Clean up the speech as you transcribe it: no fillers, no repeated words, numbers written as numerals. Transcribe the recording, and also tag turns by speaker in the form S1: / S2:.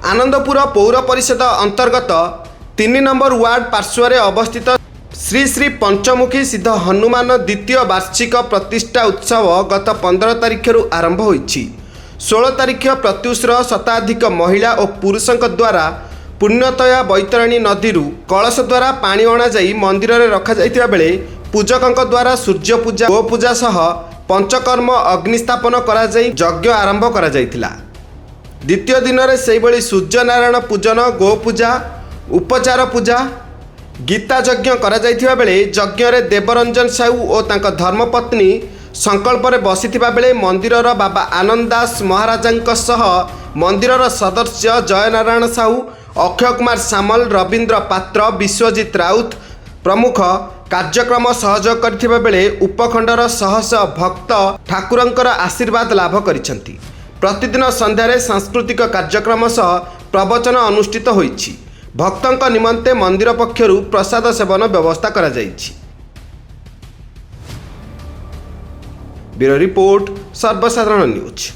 S1: आनंदपुर पौर परिषद अंतर्गत 3 number ward पार्श्वर अवस्थित श्री श्री पंचमुखी सिद्ध हनुमान द्वितीय वार्षिक प्रतिष्ठा उत्सव गत 15 तारिख आरंभ होइछि। 16 तारिख प्रत्युषर शताधिक महिला और पुरुषों द्वारा पुण्यतया बैतरणी नदी कलश द्वारा पानी अणा जाई मंदिर में रखा जाइतिबा बेले पूजकों द्वारा सूर्य पूजा गो पूजा सह पंचकर्म अग्निस्थापन करा जाई यज्ञ आरंभ करा जाइतिला। द्वितीय दिन में से सूर्यनारायण पूजन गो पूजा उपचार पूजा गीता यज्ञ करा जाइतिबा बेले यज्ञ रे देवरंजन साहू और तांका धर्मपत्नी संकल्प रे बसिथिबा बेले मंदिरर बाबा आनंद दास महाराजांक सह मंदिरर सदस्य जयनारायण साहू अक्षय कुमार सामल रवींद्र पात्र विश्वजित राउत प्रमुख कार्यक्रम सहयोग करथिबा बेले उपखंडर शह शह भक्त ठाकुरंकर आशीर्वाद लाभ करिसंती। प्रतिदिन संध्यारे सांस्कृतिक कार्यक्रम सह प्रवचन अनुष्ठित होइछि। भक्तों निमंते मंदिर पक्षरु प्रसाद सेवन व्यवस्था करा जाइछि। ब्यूरो रिपोर्ट सर्वसाधारण न्यूज।